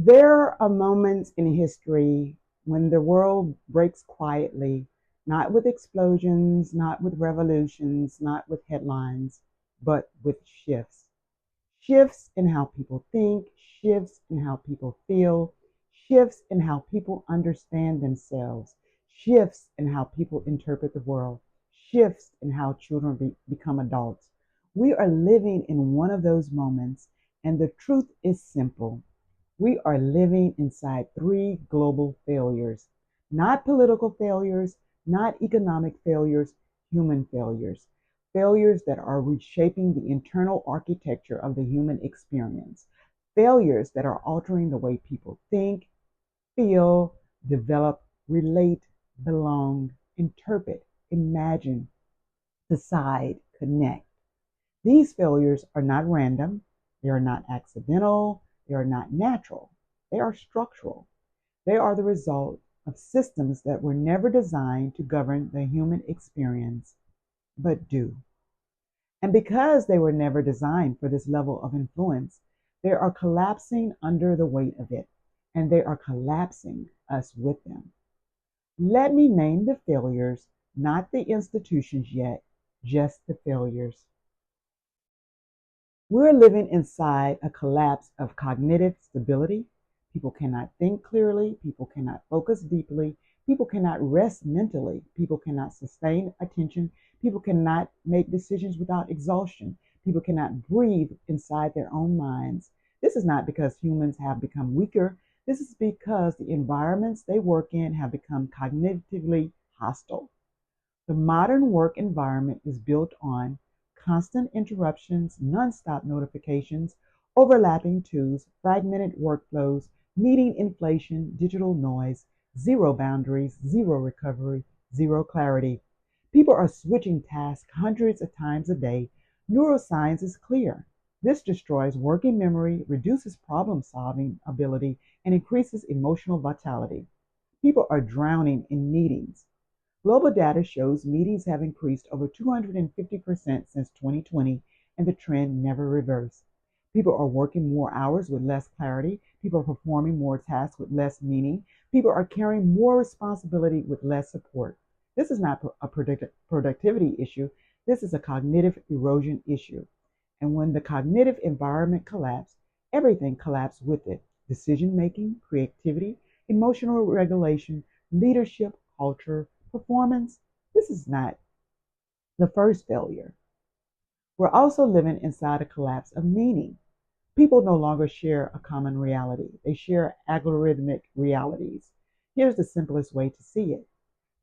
There are moments in history when the world breaks quietly, not with explosions, not with revolutions, not with headlines, but with shifts. Shifts in how people think, shifts in how people feel, shifts in how people understand themselves, shifts in how people interpret the world, shifts in how children become adults. We are living in one of those moments, and the truth is simple. We are living inside three global failures, not political failures, not economic failures, human failures. Failures that are reshaping the internal architecture of the human experience. Failures that are altering the way people think, feel, develop, relate, belong, interpret, imagine, decide, connect. These failures are not random, they are not accidental, they are not natural, they are structural. They are the result of systems that were never designed to govern the human experience, but do. And because they were never designed for this level of influence, they are collapsing under the weight of it, and they are collapsing us with them. Let me name the failures, not the institutions yet, just the failures. We're living inside a collapse of cognitive stability. People cannot think clearly. People cannot focus deeply. People cannot rest mentally. People cannot sustain attention. People cannot make decisions without exhaustion. People cannot breathe inside their own minds. This is not because humans have become weaker. This is because the environments they work in have become cognitively hostile. The modern work environment is built on constant interruptions, nonstop notifications, overlapping tools, fragmented workflows, meeting inflation, digital noise, zero boundaries, zero recovery, zero clarity. People are switching tasks hundreds of times a day. Neuroscience is clear. This destroys working memory, reduces problem solving ability, and increases emotional vitality. People are drowning in meetings. Global data shows meetings have increased over 250% since 2020, and the trend never reversed. People are working more hours with less clarity. People are performing more tasks with less meaning. People are carrying more responsibility with less support. This is not a productivity issue. This is a cognitive erosion issue. And when the cognitive environment collapses, everything collapses with it. Decision making, creativity, emotional regulation, leadership, culture, performance. This is not the first failure. We're also living inside a collapse of meaning. People no longer share a common reality, they share algorithmic realities. Here's the simplest way to see it: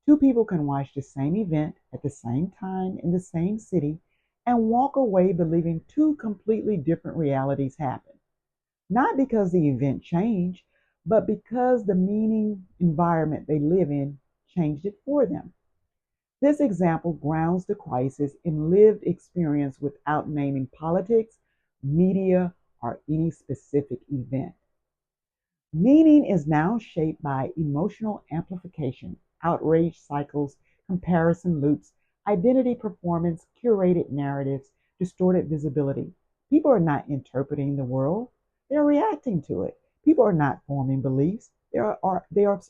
two people can watch the same event at the same time in the same city and walk away believing two completely different realities happen. Not because the event changed, but because the meaning environment they live in changed it for them. This example grounds the crisis in lived experience without naming politics, media, or any specific event. Meaning is now shaped by emotional amplification, outrage cycles, comparison loops, identity performance, curated narratives, distorted visibility. People are not interpreting the world, they're reacting to it. People are not forming beliefs, they are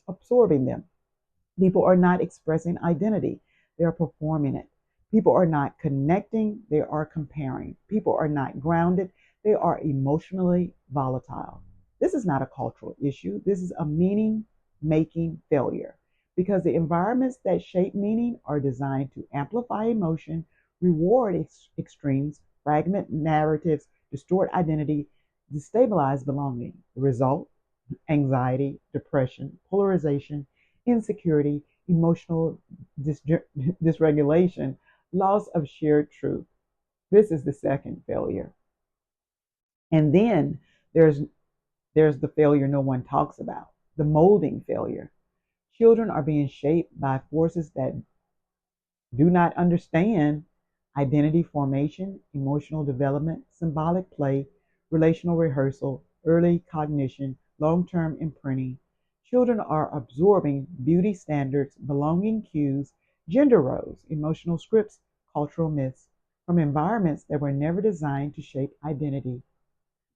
absorbing them. People are not expressing identity, they are performing it. People are not connecting, they are comparing. People are not grounded, they are emotionally volatile. This is not a cultural issue, this is a meaning making failure because the environments that shape meaning are designed to amplify emotion, reward extremes, fragment narratives, distort identity, destabilize belonging. The result: anxiety, depression, polarization, insecurity, emotional dysregulation, loss of shared truth. This is the second failure. And then there's there's the failure no one talks about, the molding failure. Children are being shaped by forces that do not understand identity formation, emotional development, symbolic play, relational rehearsal, early cognition, long term imprinting. Children are absorbing beauty standards, belonging cues, gender roles, emotional scripts, cultural myths from environments that were never designed to shape identity.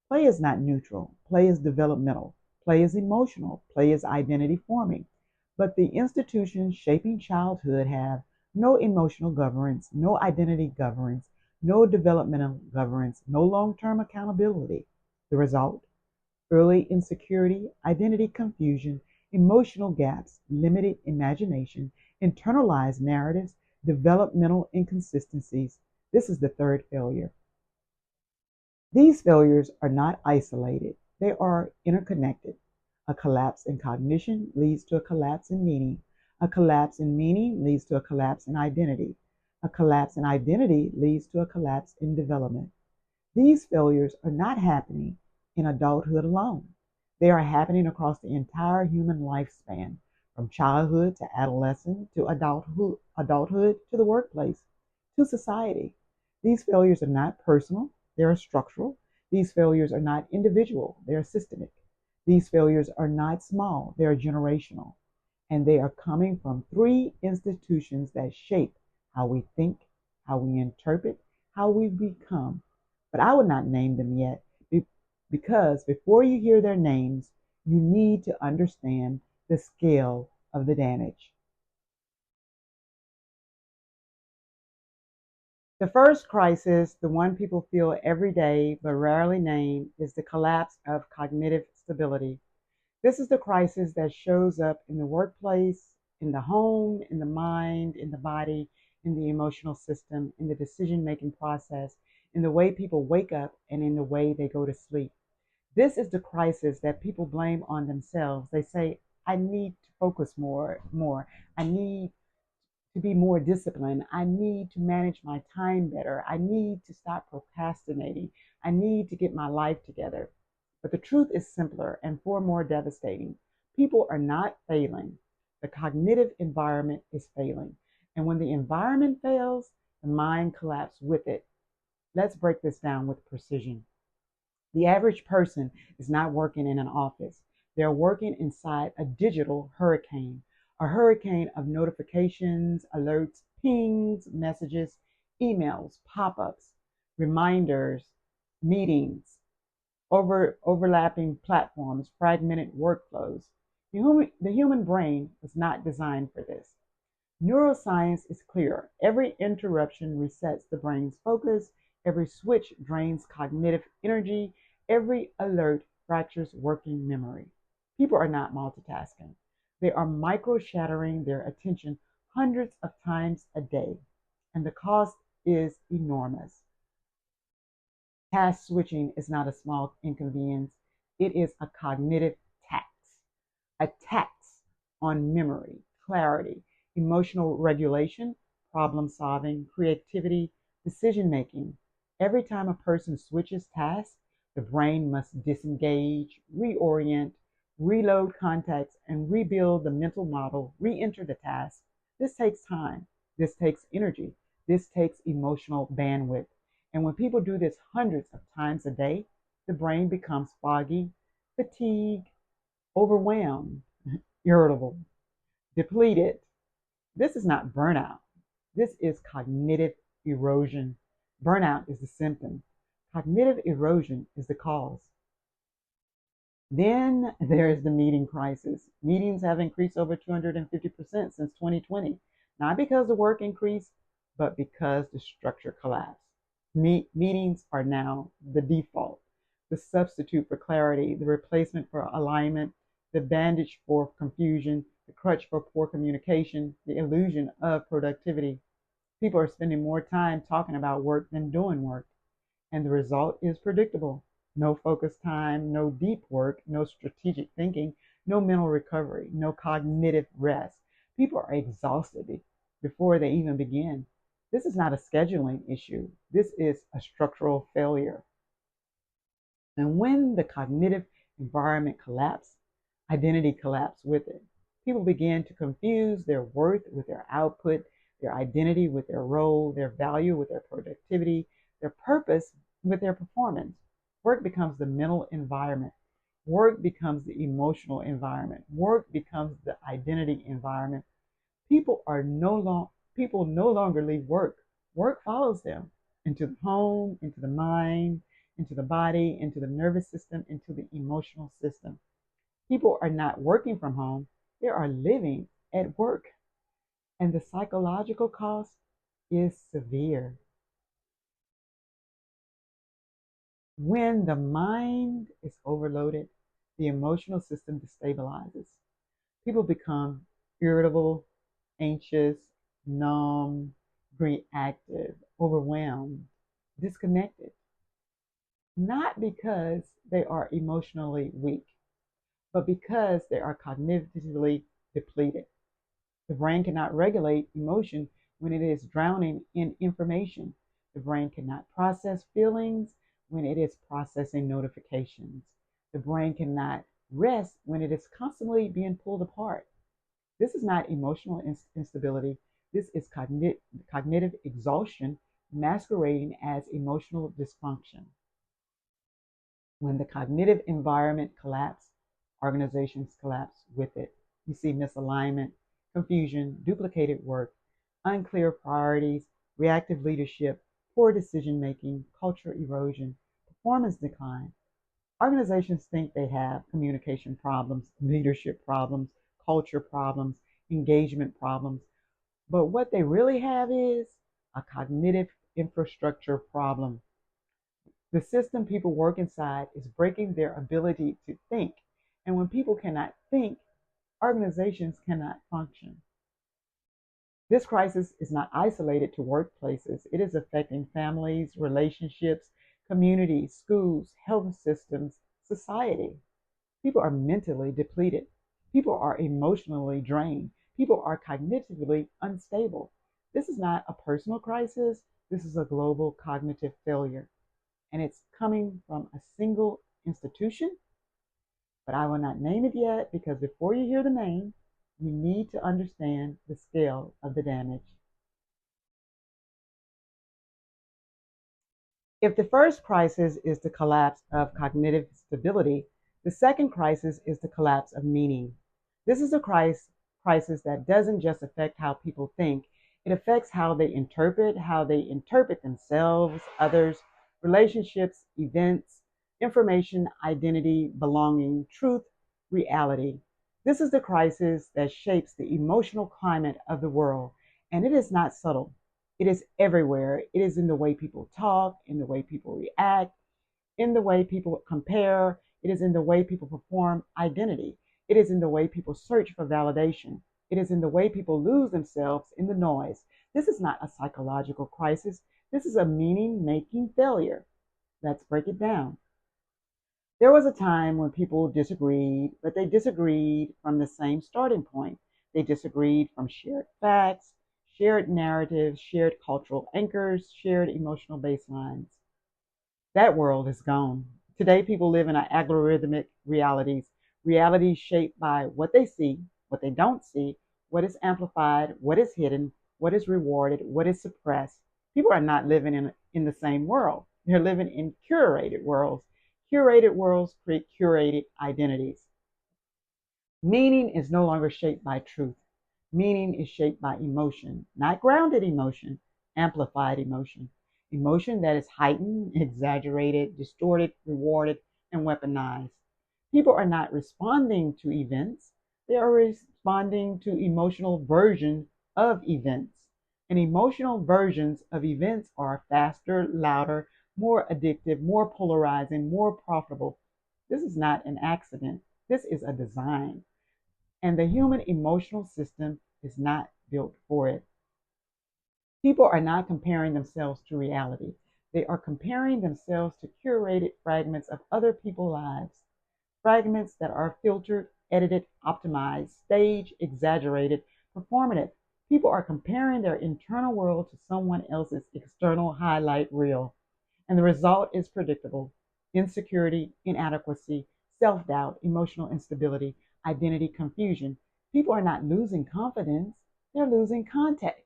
Play is not neutral, play is developmental. Play is emotional. Play is identity forming. But the institutions shaping childhood have no emotional governance, no identity governance, no developmental governance, no long-term accountability. The result? Early insecurity, identity confusion, emotional gaps, limited imagination, internalized narratives, developmental inconsistencies. This is the third failure. These failures are not isolated, they are interconnected. A collapse in cognition leads to a collapse in meaning. A collapse in meaning leads to a collapse in identity. A collapse in identity leads to a collapse in development. These failures are not happening in adulthood alone. They are happening across the entire human lifespan, from childhood to adolescence to adulthood to the workplace to society. These failures are not personal, they are structural. These failures are not individual, they are systemic. These failures are not small, they are generational. And they are coming from three institutions that shape how we think, how we interpret, how we become. But I would not name them yet because before you hear their names, you need to understand the scale of the damage. The first crisis, the one people feel every day but rarely name, is the collapse of cognitive stability. This is the crisis that shows up in the workplace, in the home, in the mind, in the body, in the emotional system, in the decision-making process, in the way people wake up, and in the way they go to sleep. This is the crisis that people blame on themselves. They say, I need to focus more. I need to be more disciplined. I need to manage my time better. I need to stop procrastinating. I need to get my life together. But the truth is simpler and far more devastating. People are not failing. The cognitive environment is failing. And when the environment fails, the mind collapses with it. Let's break this down with precision. The average person is not working in an office. They're working inside a digital hurricane, a hurricane of notifications, alerts, pings, messages, emails, pop-ups, reminders, meetings, overlapping platforms, fragmented workflows. The human brain was not designed for this. Neuroscience is clear. Every interruption resets the brain's focus. Every switch drains cognitive energy. Every alert fractures working memory. People are not multitasking. They are micro-shattering their attention hundreds of times a day, and the cost is enormous. Task switching is not a small inconvenience. It is a cognitive tax, a tax on memory, clarity, emotional regulation, problem solving, creativity, decision making. Every time a person switches tasks, the brain must disengage, reorient, reload context, and rebuild the mental model, re-enter the task. This takes time. This takes energy. This takes emotional bandwidth. And when people do this hundreds of times a day, the brain becomes foggy, fatigued, overwhelmed, irritable, depleted. This is not burnout. This is cognitive erosion. Burnout is the symptom. Cognitive erosion is the cause. Then there's the meeting crisis. Meetings have increased over 250% since 2020, not because the work increased, but because the structure collapsed. Meetings are now the default, the substitute for clarity, the replacement for alignment, the bandage for confusion, the crutch for poor communication, the illusion of productivity. People are spending more time talking about work than doing work, and the result is predictable. No focus time, no deep work, no strategic thinking, no mental recovery, no cognitive rest. People are exhausted before they even begin. This is not a scheduling issue. This is a structural failure. And when the cognitive environment collapses, identity collapses with it. People begin to confuse their worth with their output, their identity with their role, their value with their productivity, their purpose with their performance. Work becomes the mental environment. Work becomes the emotional environment. Work becomes the identity environment. People no longer leave work. Work follows them into the home, into the mind, into the body, into the nervous system, into the emotional system. People are not working from home, they are living at work. And the psychological cost is severe. When the mind is overloaded, the emotional system destabilizes. People become irritable, anxious, numb, reactive, overwhelmed, disconnected. Not because they are emotionally weak, but because they are cognitively depleted. The brain cannot regulate emotion when it is drowning in information. The brain cannot process feelings when it is processing notifications. The brain cannot rest when it is constantly being pulled apart. This is not emotional instability. This is cognitive exhaustion masquerading as emotional dysfunction. When the cognitive environment collapses, organizations collapse with it. You see misalignment, confusion, duplicated work, unclear priorities, reactive leadership, poor decision making, culture erosion, performance decline. Organizations think they have communication problems, leadership problems, culture problems, engagement problems, but what they really have is a cognitive infrastructure problem. The system people work inside is breaking their ability to think. And when people cannot think, organizations cannot function. This crisis is not isolated to workplaces. It is affecting families, relationships, communities, schools, health systems, society. People are mentally depleted. People are emotionally drained. People are cognitively unstable. This is not a personal crisis. This is a global cognitive failure. And it's coming from a single institution, but I will not name it yet because before you hear the name, you need to understand the scale of the damage. If the first crisis is the collapse of cognitive stability, the second crisis is the collapse of meaning. This is a crisis that doesn't just affect how people think, it affects how they interpret themselves, others, relationships, events, information, identity, belonging, truth, reality. This is the crisis that shapes the emotional climate of the world, and it is not subtle. It is everywhere. It is in the way people talk, in the way people react, in the way people compare. It is in the way people perform identity. It is in the way people search for validation. It is in the way people lose themselves in the noise. This is not a psychological crisis. This is a meaning making failure. Let's break it down. There was a time when people disagreed, but they disagreed from the same starting point. They disagreed from shared facts, shared narratives, shared cultural anchors, shared emotional baselines. That world is gone. Today, people live in algorithmic realities, realities shaped by what they see, what they don't see, what is amplified, what is hidden, what is rewarded, what is suppressed. People are not living in the same world. They're living in curated worlds. Curated worlds create curated identities. Meaning is no longer shaped by truth. Meaning is shaped by emotion, not grounded emotion, amplified emotion. Emotion that is heightened, exaggerated, distorted, rewarded, and weaponized. People are not responding to events, they are responding to emotional versions of events. And emotional versions of events are faster, louder, more addictive, more polarizing, more profitable. This is not an accident. This is a design. And the human emotional system is not built for it. People are not comparing themselves to reality. They are comparing themselves to curated fragments of other people's lives, fragments that are filtered, edited, optimized, staged, exaggerated, performative. People are comparing their internal world to someone else's external highlight reel. And the result is predictable: insecurity, inadequacy, self doubt, emotional instability, identity confusion. People are not losing confidence, they're losing context.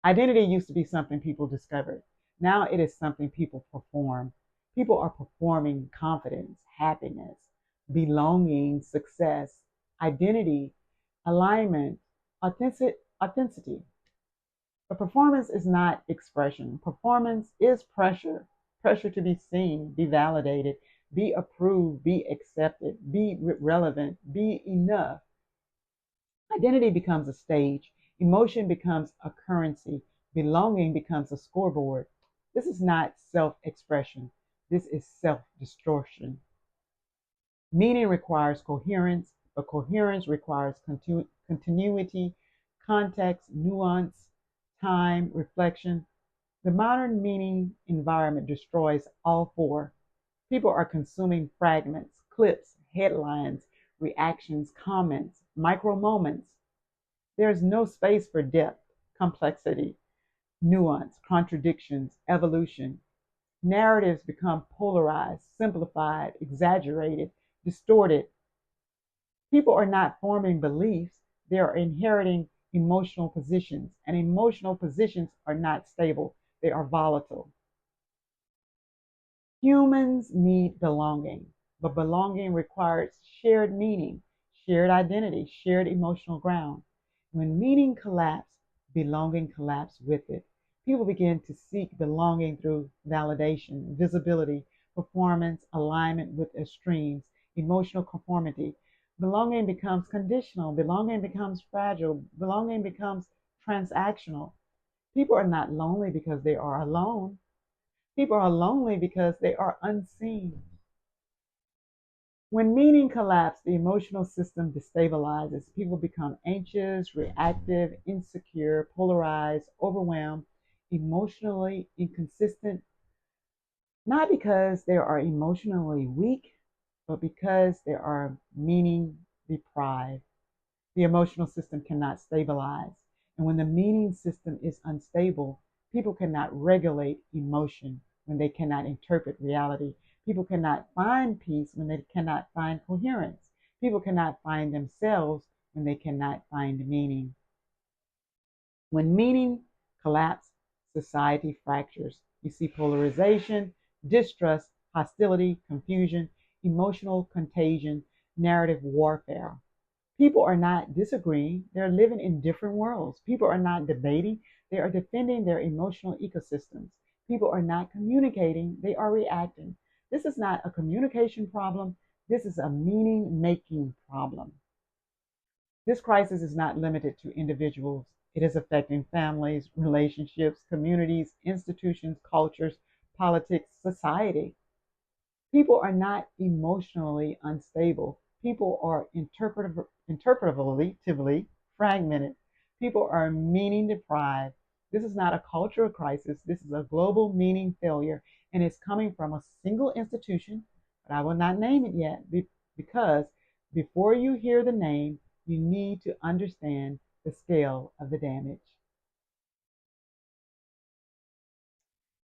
Identity used to be something people discovered. Now it is something people perform. People are performing confidence, happiness, belonging, success, identity, alignment, authenticity. But performance is not expression. Performance is pressure. Pressure to be seen, be validated, be approved, be accepted, be relevant, be enough. Identity becomes a stage, emotion becomes a currency, belonging becomes a scoreboard. This is not self expression, this is self distortion. Meaning requires coherence, but coherence requires continuity, context, nuance, time, reflection. The modern meaning environment destroys all four. People are consuming fragments, clips, headlines, reactions, comments, micro moments. There's no space for depth, complexity, nuance, contradictions, evolution. Narratives become polarized, simplified, exaggerated, distorted. People are not forming beliefs, they are inheriting emotional positions, and emotional positions are not stable, they are volatile. Humans need belonging, but belonging requires shared meaning, shared identity, shared emotional ground. When meaning collapses, belonging collapses with it. People begin to seek belonging through validation, visibility, performance, alignment with extremes, emotional conformity. Belonging becomes conditional, belonging becomes fragile, belonging becomes transactional. People are not lonely because they are alone. People are lonely because they are unseen. When meaning collapses, the emotional system destabilizes. People become anxious, reactive, insecure, polarized, overwhelmed, emotionally inconsistent, not because they are emotionally weak, but because they are meaning deprived. The emotional system cannot stabilize. And when the meaning system is unstable, people cannot regulate emotion when they cannot interpret reality. People cannot find peace when they cannot find coherence. People cannot find themselves when they cannot find meaning. When meaning collapses, society fractures. You see polarization, distrust, hostility, confusion, emotional contagion, narrative warfare. People are not disagreeing, they're living in different worlds. People are not debating, they are defending their emotional ecosystems. People are not communicating, they are reacting. This is not a communication problem, this is a meaning making problem. This crisis is not limited to individuals, it is affecting families, relationships, communities, institutions, cultures, politics, society. People are not emotionally unstable. People are interpretatively fragmented. People are meaning deprived. This is not a cultural crisis. This is a global meaning failure, and it's coming from a single institution, but I will not name it yet because before you hear the name, you need to understand the scale of the damage.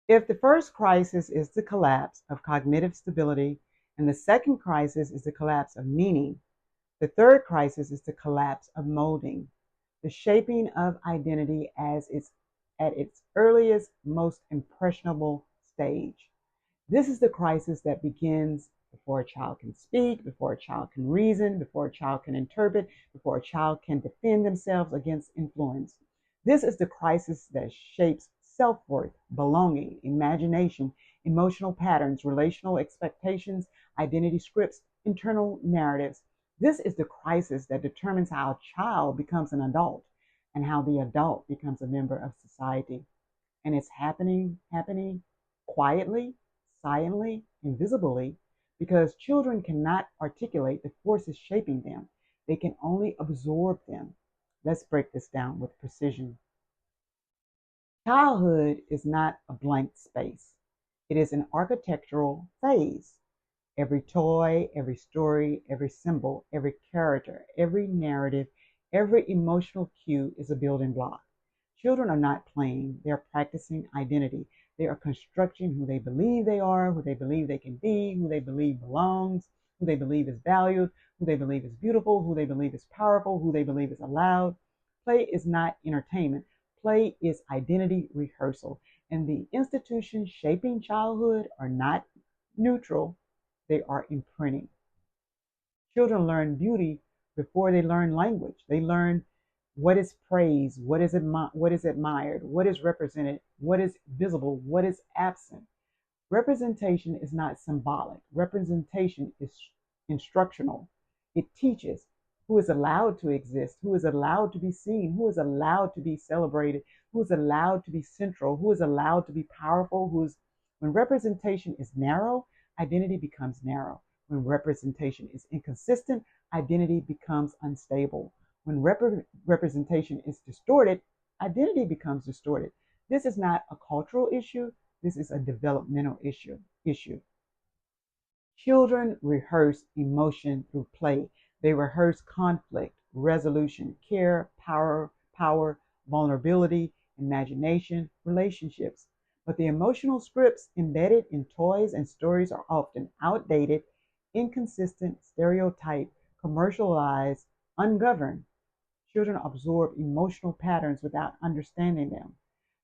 If the first crisis is the collapse of cognitive stability, and the second crisis is the collapse of meaning, the third crisis is the collapse of molding, the shaping of identity as it's at its earliest, most impressionable stage. This is the crisis that begins before a child can speak, before a child can reason, before a child can interpret, before a child can defend themselves against influence. This is the crisis that shapes self worth, belonging, imagination, emotional patterns, relational expectations, identity scripts, internal narratives. This is the crisis that determines how a child becomes an adult and how the adult becomes a member of society. And it's happening quietly, silently, invisibly, because children cannot articulate the forces shaping them. They can only absorb them. Let's break this down with precision. Childhood is not a blank space. It is an architectural phase. Every toy, every story, every symbol, every character, every narrative, every emotional cue is a building block. Children are not playing, they're practicing identity. They are constructing who they believe they are, who they believe they can be, who they believe belongs, who they believe is valued, who they believe is beautiful, who they believe is powerful, who they believe is allowed. Play is not entertainment. Play is identity rehearsal. And the institutions shaping childhood are not neutral, they are imprinting. Children learn beauty before they learn language. They learn what is praised, what is admired, what is represented, what is visible, what is absent. Representation is not symbolic. Representation is instructional. It teaches who is allowed to exist, who is allowed to be seen, who is allowed to be celebrated, who is allowed to be central, who is allowed to be powerful, when representation is narrow, identity becomes narrow. When representation is inconsistent, identity becomes unstable. When representation is distorted, identity becomes distorted. This is not a cultural issue. This is a developmental issue. Children rehearse emotion through play. They rehearse conflict, resolution, care, power, vulnerability, imagination, relationships. But the emotional scripts embedded in toys and stories are often outdated, inconsistent, stereotyped, commercialized, ungoverned. Children absorb emotional patterns without understanding them.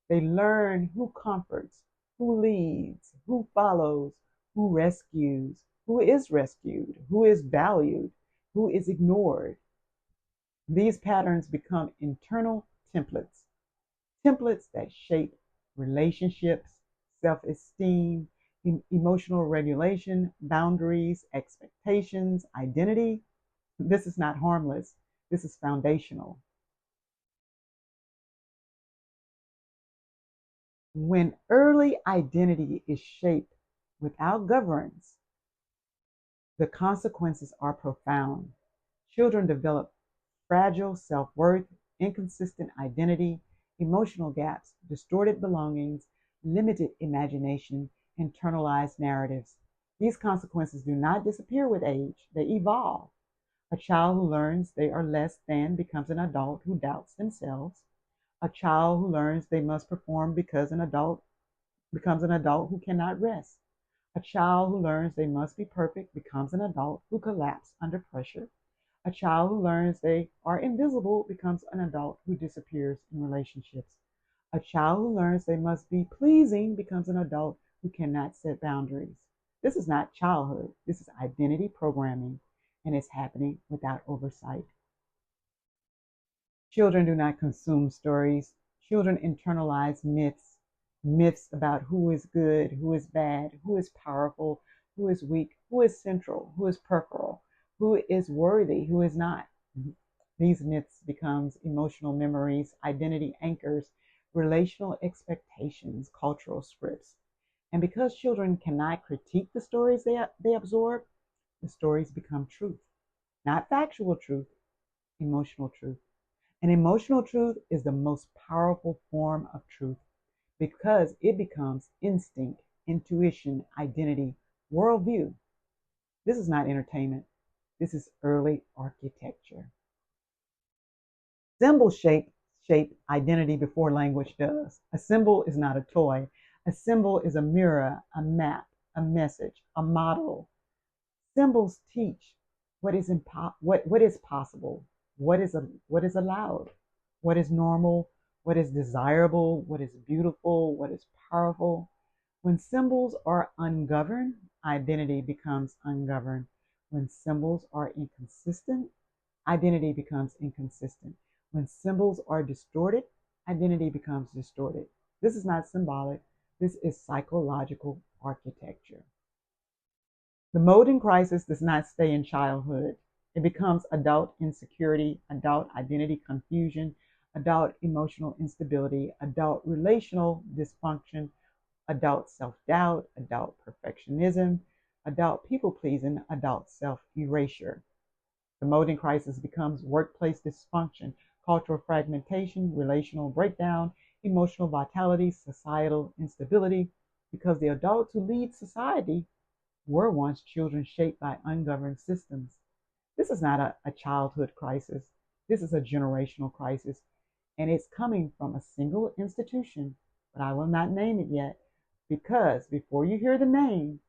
They learn who comforts, who leads, who follows, who rescues, who is rescued, who is valued, who is ignored. These patterns become internal templates, templates that shape relationships, self-esteem, emotional regulation, boundaries, expectations, identity. This is not harmless. This is foundational. When early identity is shaped without governance, the consequences are profound. Children develop fragile self-worth, inconsistent identity, emotional gaps, distorted belongings, limited imagination, internalized narratives. These consequences do not disappear with age, they evolve. A child who learns they are less than becomes an adult who doubts themselves. A child who learns they must perform because an adult becomes an adult who cannot rest. A child who learns they must be perfect becomes an adult who collapses under pressure. A child who learns they are invisible becomes an adult who disappears in relationships. A child who learns they must be pleasing becomes an adult who cannot set boundaries. This is not childhood. This is identity programming, and it's happening without oversight. Children do not consume stories. Children internalize myths, myths about who is good, who is bad, who is powerful, who is weak, who is central, who is peripheral, who is worthy, who is not. These myths becomes emotional memories, identity anchors, relational expectations, cultural scripts. And because children cannot critique the stories they absorb, the stories become truth. Not factual truth, emotional truth. And emotional truth is the most powerful form of truth because it becomes instinct, intuition, identity, worldview. This is not entertainment. This is early architecture. Symbols shape identity before language does. A symbol is not a toy. A symbol is a mirror, a map, a message, a model. Symbols teach what is possible, what is allowed, what is normal, what is desirable, what is beautiful, what is powerful. When symbols are ungoverned, identity becomes ungoverned. When symbols are inconsistent, identity becomes inconsistent. When symbols are distorted, identity becomes distorted. This is not symbolic. This is psychological architecture. The molding crisis does not stay in childhood. It becomes adult insecurity, adult identity confusion, adult emotional instability, adult relational dysfunction, adult self-doubt, adult perfectionism, adult people-pleasing, adult self-erasure. The molding crisis becomes workplace dysfunction, cultural fragmentation, relational breakdown, emotional vitality, societal instability, because the adults who lead society were once children shaped by ungoverned systems. This is not a childhood crisis. This is a generational crisis, and it's coming from a single institution, but I will not name it yet, because before you hear the name,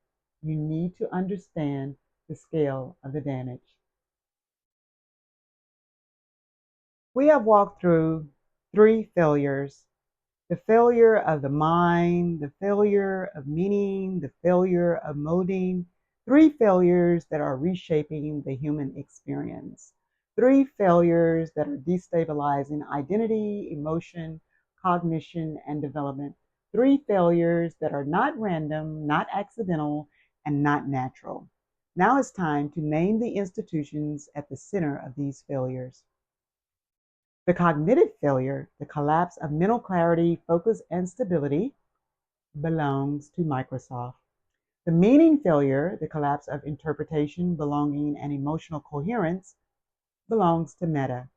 you need to understand the scale of the damage. We have walked through 3 failures: the failure of the mind, the failure of meaning, the failure of molding. 3 failures that are reshaping the human experience. 3 failures that are destabilizing identity, emotion, cognition, and development. 3 failures that are not random, not accidental, and not natural. Now it's time to name the institutions at the center of these failures. The cognitive failure, the collapse of mental clarity, focus, and stability, belongs to Microsoft. The meaning failure, the collapse of interpretation, belonging, and emotional coherence, belongs to Meta.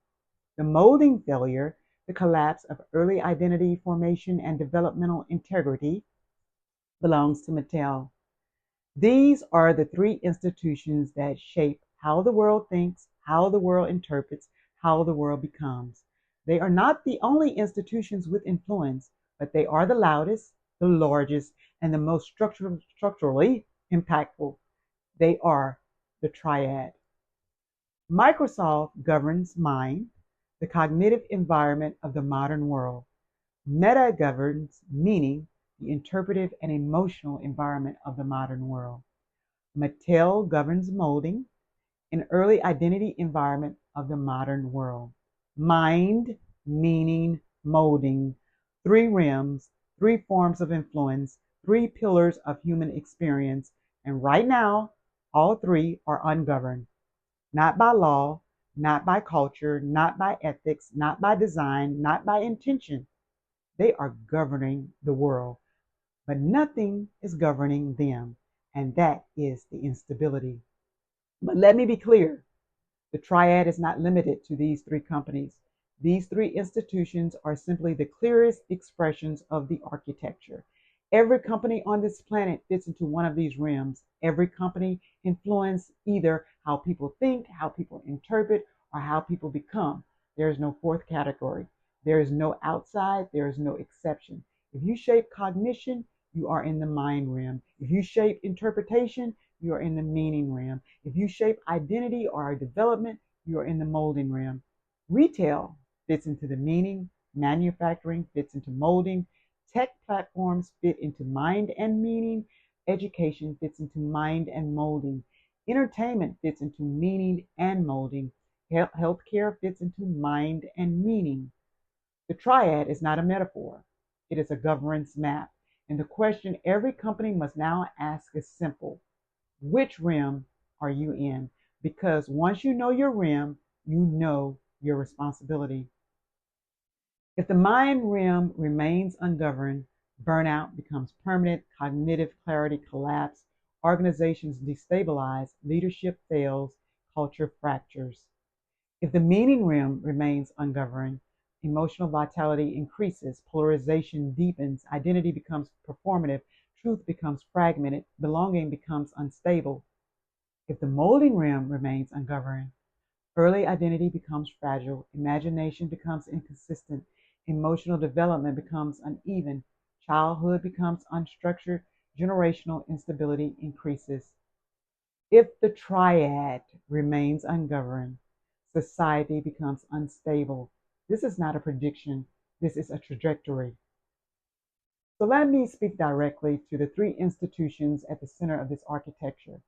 The molding failure, the collapse of early identity formation and developmental integrity, belongs to Mattel. These are the 3 institutions that shape how the world thinks, how the world interprets, how the world becomes. They are not the only institutions with influence, but they are the loudest, the largest, and the most structurally impactful. They are the Triad. Microsoft governs mind, the cognitive environment of the modern world. Meta governs meaning, the interpretive and emotional environment of the modern world. Mattel governs molding, an early identity environment of the modern world. Mind, meaning, molding, 3 realms, 3 forms of influence, 3 pillars of human experience, and right now, all 3 are ungoverned. Not by law, not by culture, not by ethics, not by design, not by intention. They are governing the world, but nothing is governing them, and that is the instability. But let me be clear, the triad is not limited to these 3 companies. These 3 institutions are simply the clearest expressions of the architecture. Every company on this planet fits into one of these realms. Every company influences either how people think, how people interpret, or how people become. There is no 4th category. There is no outside, there is no exception. If you shape cognition, you are in the mind realm. If you shape interpretation, you are in the meaning realm. If you shape identity or development, you are in the molding realm. Retail fits into the meaning, manufacturing fits into molding, tech platforms fit into mind and meaning, education fits into mind and molding, entertainment fits into meaning and molding, healthcare fits into mind and meaning. The triad is not a metaphor, it is a governance map. And the question every company must now ask is simple: which rim are you in? Because once you know your rim, you know your responsibility. If the mind rim remains ungoverned, burnout becomes permanent, cognitive clarity collapses, organizations destabilize, leadership fails, culture fractures. If the meaning rim remains ungoverned, emotional vitality increases, polarization deepens, identity becomes performative, truth becomes fragmented, belonging becomes unstable. If the molding rim remains ungoverned, early identity becomes fragile, imagination becomes inconsistent, emotional development becomes uneven, childhood becomes unstructured, generational instability increases. If the triad remains ungoverned, society becomes unstable. This is not a prediction, this is a trajectory. So let me speak directly to the 3 institutions at the center of this architecture.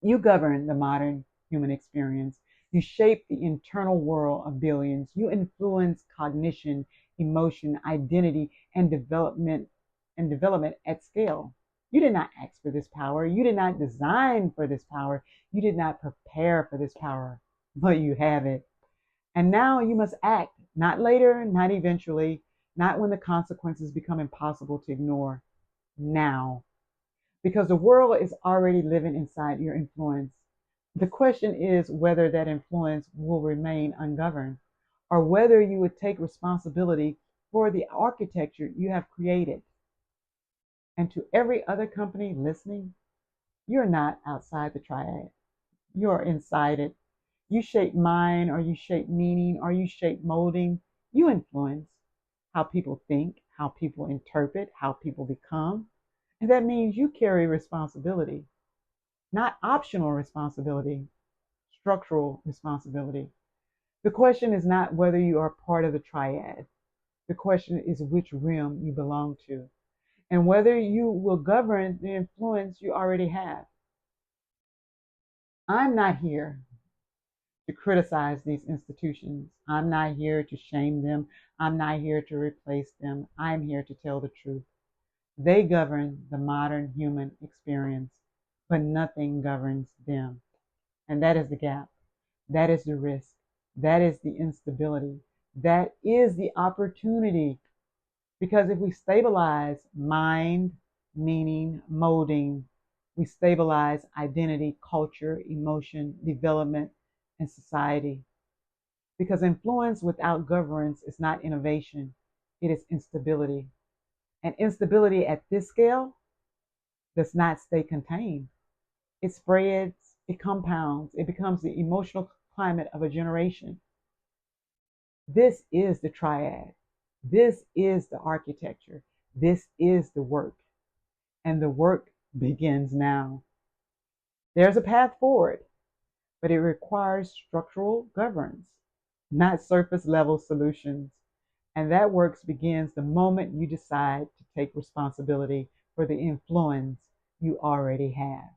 You govern the modern human experience. You shape the internal world of billions. You influence cognition, emotion, identity, and development at scale. You did not ask for this power. You did not design for this power. You did not prepare for this power, but you have it. And now you must act, not later, not eventually, not when the consequences become impossible to ignore. Now, because the world is already living inside your influence. The question is whether that influence will remain ungoverned or whether you would take responsibility for the architecture you have created. And to every other company listening, you're not outside the triad. You're inside it. You shape mind, or you shape meaning, or you shape molding. You influence how people think, how people interpret, how people become. And that means you carry responsibility, not optional responsibility, structural responsibility. The question is not whether you are part of the triad. The question is which realm you belong to and whether you will govern the influence you already have. I'm not here to criticize these institutions. I'm not here to shame them. I'm not here to replace them. I'm here to tell the truth. They govern the modern human experience, but nothing governs them. And that is the gap. That is the risk. That is the instability. That is the opportunity. Because if we stabilize mind, meaning, molding, we stabilize identity, culture, emotion, development, and society. Because influence without governance is not innovation, it is instability. And instability at this scale does not stay contained. It spreads, it compounds, it becomes the emotional climate of a generation. This is the triad. This is the architecture. This is the work. And the work begins now. There's a path forward, but it requires structural governance, not surface level solutions. And that work begins the moment you decide to take responsibility for the influence you already have.